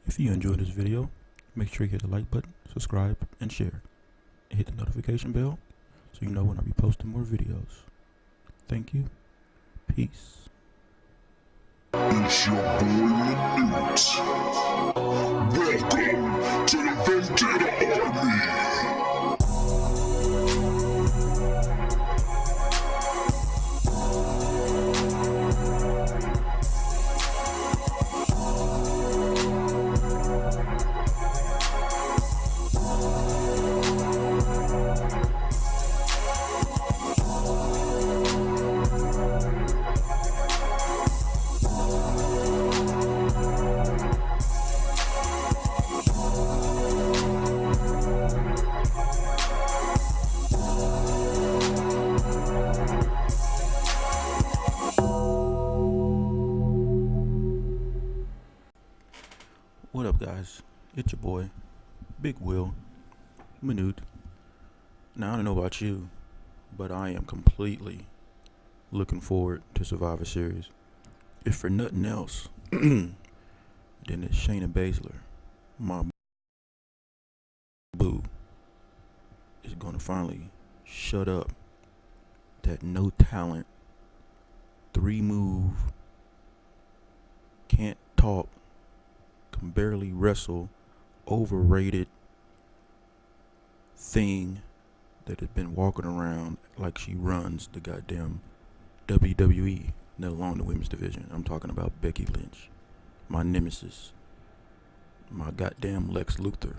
If you enjoyed this video, make sure you hit the like button, subscribe, and share. And hit the notification bell so you know when I be posting more videos. Thank you. Peace. It's your boy Minute. Welcome to the Vendetta Army. What up, guys? It's your boy, Big Will, Minute. Now, I don't know about you, but I am completely looking forward to Survivor Series. If for nothing else, then it's Shayna Baszler, my boo, is going to finally shut up that no talent, 3-move, can't talk, can barely wrestle, overrated thing that has been walking around like she runs the goddamn WWE, let alone the women's division. I'm talking about Becky Lynch, my nemesis, my goddamn Lex Luthor.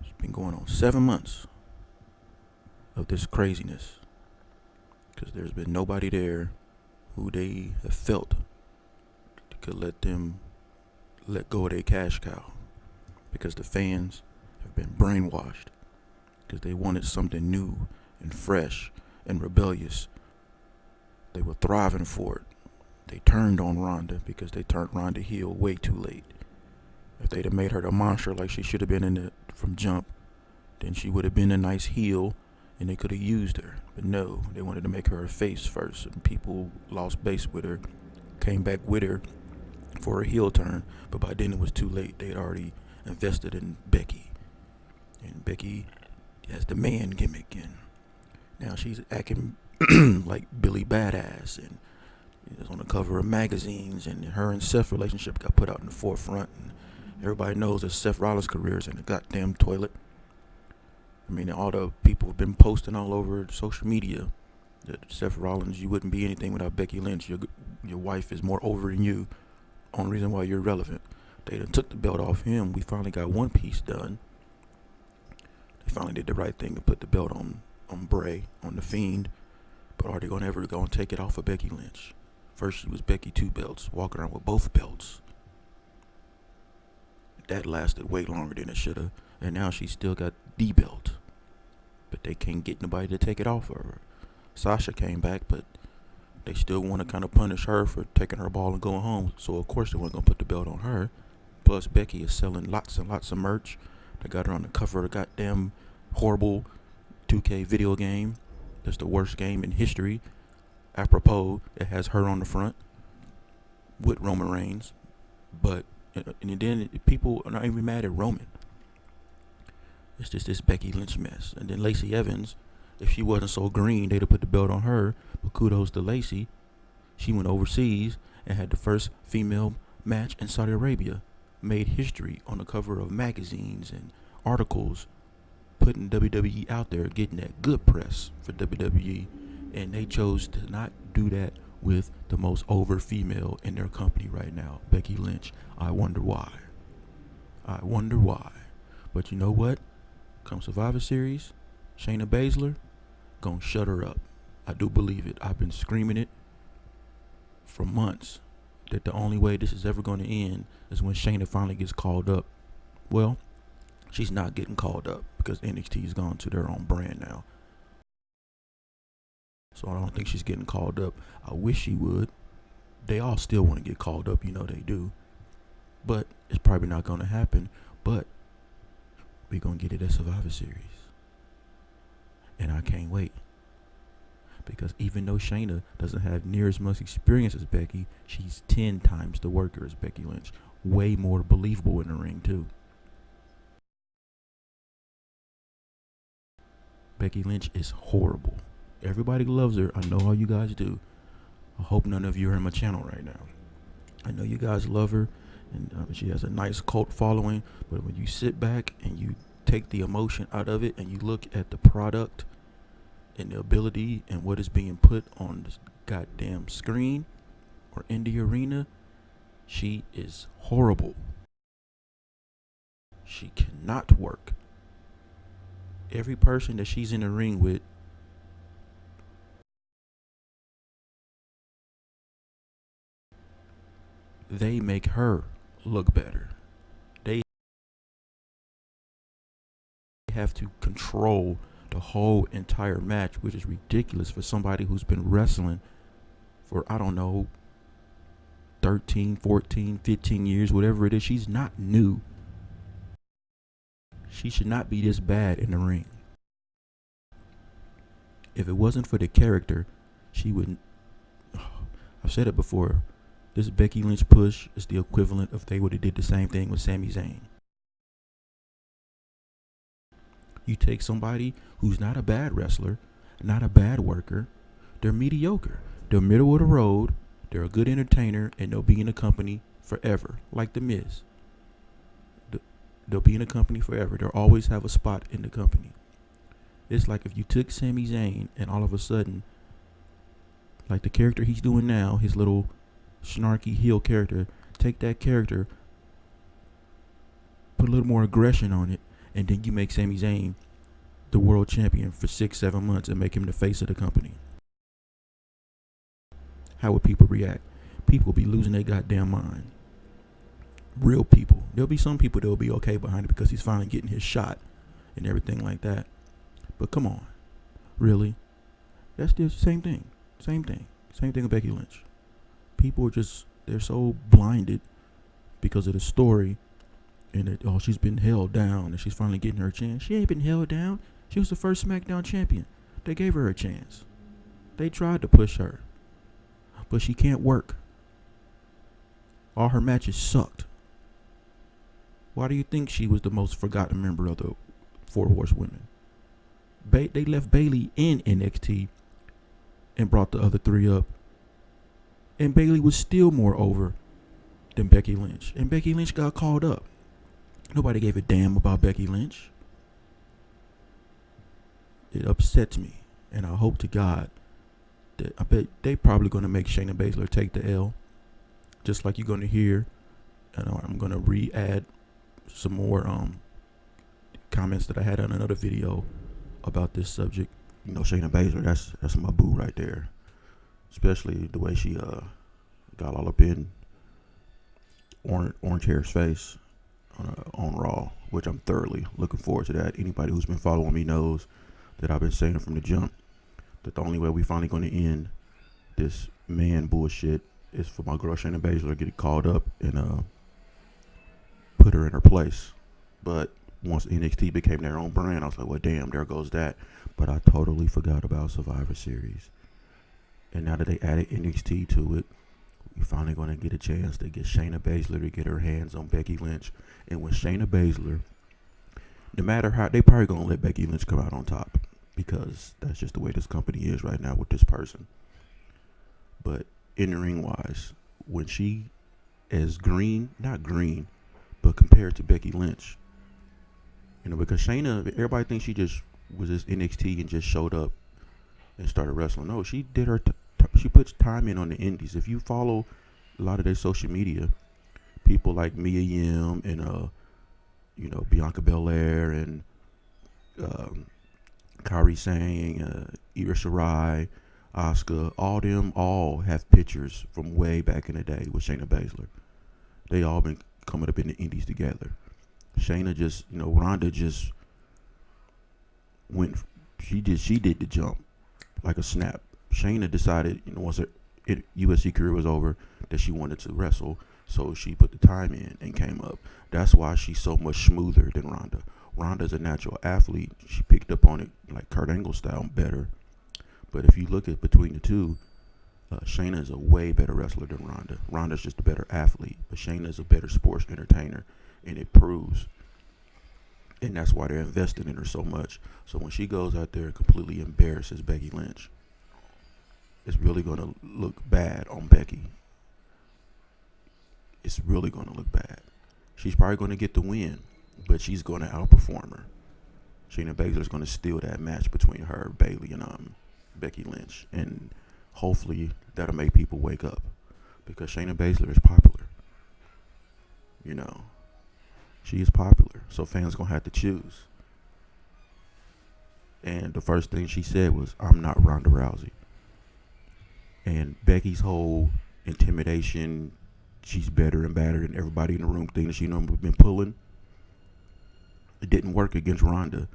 It's been going on 7 months of this craziness because there's been nobody there who they have felt could let them let go of their cash cow, because the fans have been brainwashed because they wanted something new and fresh and rebellious. They were thriving for it. They turned on Ronda because they turned Ronda heel way too late. If they'd have made her the monster like she should have been in it from jump, then she would have been a nice heel and they could have used her. But no, they wanted to make her a face first, and people lost base with her, came back with her for a heel turn, but by then it was too late. They'd already invested in Becky, and Becky has the man gimmick, and now she's acting like Billy Badass, and is on the cover of magazines, and her and Seth's relationship got put out in the forefront, and everybody knows that Seth Rollins' career is in the goddamn toilet. I mean, all the people have been posting all over social media that Seth Rollins, you wouldn't be anything without Becky Lynch. Your wife is more over than you. Only reason why you're relevant. They done took the belt off him. We finally got one piece done. They finally did the right thing to put the belt on Bray, on the Fiend. But are they gonna ever take it off of Becky Lynch? First she was Becky 2 belts, walking around with both belts. That lasted way longer than it should have. And now she still got the belt, but they can't get nobody to take it off of her. Sasha came back, but they still want to kind of punish her for taking her ball and going home. So, of course, they weren't going to put the belt on her. Plus, Becky is selling lots and lots of merch. They got her on the cover of the goddamn horrible 2K video game. That's the worst game in history. Apropos, it has her on the front with Roman Reigns. But, and then people are not even mad at Roman. It's just this Becky Lynch mess. And then Lacey Evans, if she wasn't so green, they'd have put the belt on her. But kudos to Lacey. She went overseas and had the first female match in Saudi Arabia. Made history on the cover of magazines and articles, putting WWE out there, getting that good press for WWE. And they chose to not do that with the most over female in their company right now, Becky Lynch. I wonder why. But you know what? Come Survivor Series, Shayna Baszler gonna shut her up. I do believe it. I've been screaming it for months that the only way this is ever going to end is when Shayna finally gets called up. Well, she's not getting called up because NXT has gone to their own brand now. So I don't think she's getting called up. I wish she would. They all still want to get called up, you know they do. But it's probably not going to happen. But we're going to get it at Survivor Series. And I can't wait. Because even though Shayna doesn't have near as much experience as Becky, she's 10 times the worker as Becky Lynch. Way more believable in the ring, too. Becky Lynch is horrible. Everybody loves her. I know how you guys do. I hope none of you are in my channel right now. I know you guys love her, and she has a nice cult following. But when you sit back and you take the emotion out of it and you look at the product and the ability and what is being put on this goddamn screen or in the arena, she is horrible. She cannot work. Every person that she's in the ring with, they make her look better. They have to control the whole entire match, which is ridiculous for somebody who's been wrestling for, I don't know, 13, 14, 15 years, whatever it is. She's not new. She should not be this bad in the ring. If it wasn't for the character, she wouldn't. I've said it before. This Becky Lynch push is the equivalent if they would have did the same thing with Sami Zayn. You take somebody who's not a bad wrestler, not a bad worker. They're mediocre. They're middle of the road. They're a good entertainer, and they'll be in the company forever, like The Miz. They'll be in the company forever. They'll always have a spot in the company. It's like if you took Sami Zayn and all of a sudden, like the character he's doing now, his little snarky heel character, take that character, put a little more aggression on it, and then you make Sami Zayn the world champion for 6-7 months and make him the face of the company. How would people react? People will be losing their goddamn mind. Real people. There'll be some people that will be okay behind it because he's finally getting his shot and everything like that. But come on. Really? That's the same thing. Same thing with Becky Lynch. People are just, they're so blinded because of the story and that, oh, she's been held down and she's finally getting her chance. She ain't been held down. She was the first SmackDown champion. They gave her a chance. They tried to push her. But she can't work. All her matches sucked. Why do you think she was the most forgotten member of the Four Horsewomen? They left Bayley in NXT and brought the other three up. And Bayley was still more over than Becky Lynch. And Becky Lynch got called up. Nobody gave a damn about Becky Lynch. It upsets me. And I hope to God that, I bet they probably going to make Shayna Baszler take the L. Just like you're going to hear. And I'm going to re-add some more comments that I had on another video about this subject. You know, Shayna Baszler, that's my boo right there. Especially the way she got all up in Orange Hair's face on Raw, which I'm thoroughly looking forward to that. Anybody who's been following me knows that I've been saying from the jump that the only way we finally going to end this man bullshit is for my girl Shayna Baszler to get called up and put her in her place. But once NXT became their own brand, I was like, well, damn, there goes that. But I totally forgot about Survivor Series. And now that they added NXT to it, we're finally going to get a chance to get Shayna Baszler to get her hands on Becky Lynch. And with Shayna Baszler, no matter how, they probably going to let Becky Lynch come out on top because that's just the way this company is right now with this person. But in the ring wise, when she is green, not green, but compared to Becky Lynch, you know, because Shayna, everybody thinks she just was this NXT and just showed up and started wrestling. No, she did her, she puts time in on the indies. If you follow a lot of their social media, people like Mia Yim and, you know, Bianca Belair and Kairi Sane, Ira Shirai, Asuka, all have pictures from way back in the day with Shayna Baszler. They all been coming up in the indies together. Shayna just, you know, Ronda just went, she did the jump like a snap. Shayna decided, you know, once her UFC career was over, that she wanted to wrestle, so she put the time in and came up. That's why she's so much smoother than Ronda. Ronda's a natural athlete. She picked up on it like Kurt Angle style better. But if you look at between the two, Shayna is a way better wrestler than Ronda. Ronda's just a better athlete, but Shayna is a better sports entertainer, and it proves. And that's why they're invested in her so much. So when she goes out there and completely embarrasses Becky Lynch, it's really going to look bad on Becky. It's really going to look bad. She's probably going to get the win, but she's going to outperform her. Shayna Baszler is going to steal that match between her, Bayley, and Becky Lynch. And hopefully that'll make people wake up, because Shayna Baszler is popular. You know, she is popular, so fans going to have to choose. And the first thing she said was, "I'm not Ronda Rousey." And Becky's whole intimidation, she's better and badder than everybody in the room thing that she normally been pulling, it didn't work against Ronda.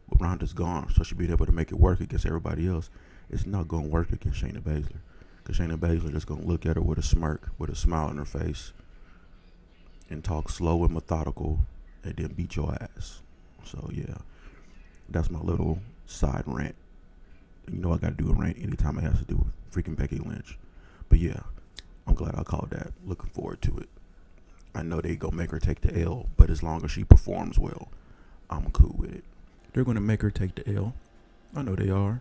But Ronda's gone, so she'll be able to make it work against everybody else. It's not going to work against Shayna Baszler, because Shayna Baszler just going to look at her with a smirk, with a smile on her face, and talk slow and methodical, and then beat your ass. So yeah, that's my little side rant. You know I got to do a rant anytime it has to do with freaking Becky Lynch. But yeah, I'm glad I called that. Looking forward to it. I know they go make her take the L, but as long as she performs well, I'm cool with it. They're going to make her take the L. I know they are.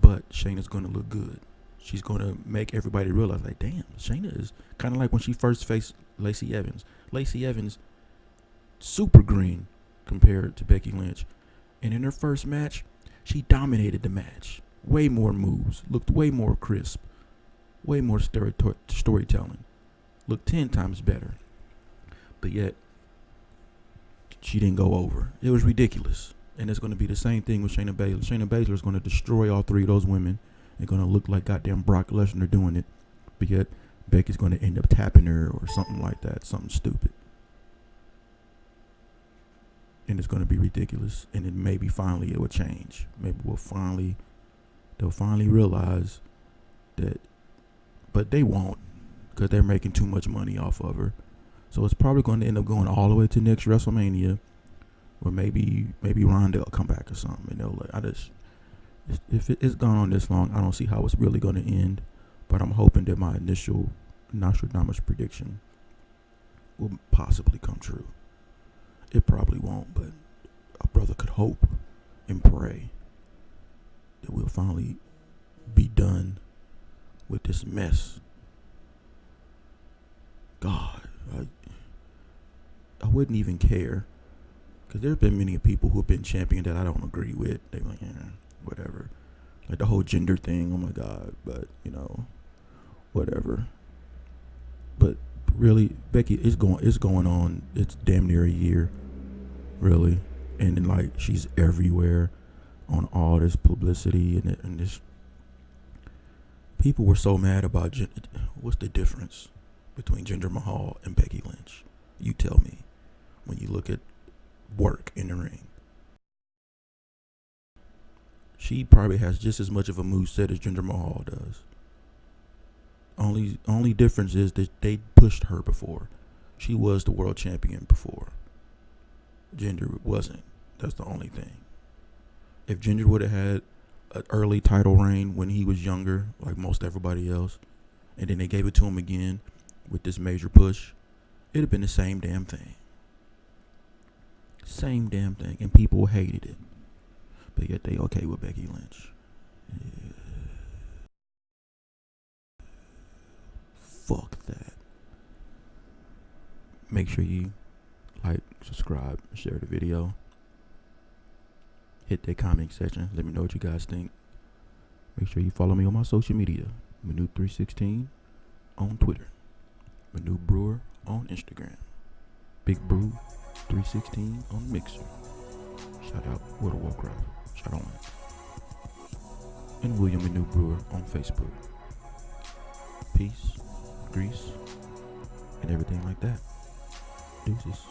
But Shayna's going to look good. She's going to make everybody realize, like, damn, Shayna is kind of like when she first faced Lacey Evans. Lacey Evans, super green compared to Becky Lynch. And in her first match, she dominated the match. Way more moves. Looked way more crisp. Way more storytelling. Looked 10 times better. But yet, she didn't go over. It was ridiculous. And it's going to be the same thing with Shayna Baszler. Shayna Baszler is going to destroy all three of those women. They're going to look like goddamn Brock Lesnar doing it. But yet, Becky's going to end up tapping her or something like that. Something stupid. And it's going to be ridiculous. And then maybe finally it will change. Maybe they'll finally realize that. But they won't, because they're making too much money off of her. So it's probably going to end up going all the way to next WrestleMania. Or maybe Ronda will come back or something. You know, if it's gone on this long, I don't see how it's really going to end. But I'm hoping that my initial Nostradamus prediction will possibly come true. It probably won't, but a brother could hope and pray that we'll finally be done with this mess. God, I wouldn't even care. Because there's been many people who have been champion that I don't agree with. They're like, yeah, whatever. Like the whole gender thing, oh my God. But, you know, whatever. But really, Becky, it's going on. It's damn near a year, really. And then, like, she's everywhere on all this publicity and this. People were so mad about, what's the difference between Jinder Mahal and Becky Lynch? You tell me when you look at work in the ring. She probably has just as much of a moveset as Jinder Mahal does. Only difference is that they pushed her before. She was the world champion before. Jinder wasn't. That's the only thing. If Jinder would have had an early title reign when he was younger, like most everybody else, and then they gave it to him again with this major push, it'd have been the same damn thing. Same damn thing. And people hated it. But yet they okay with Becky Lynch. Yeah. Fuck that. Make sure you like, subscribe, share the video. Hit that comment section. Let me know what you guys think. Make sure you follow me on my social media. Manu316 on Twitter. Manu Brewer on Instagram. Big Brew 316 on Mixer. Shout out World of Warcraft. Shout out. And William Manu Brewer on Facebook. Peace, grease, and everything like that. Deuces.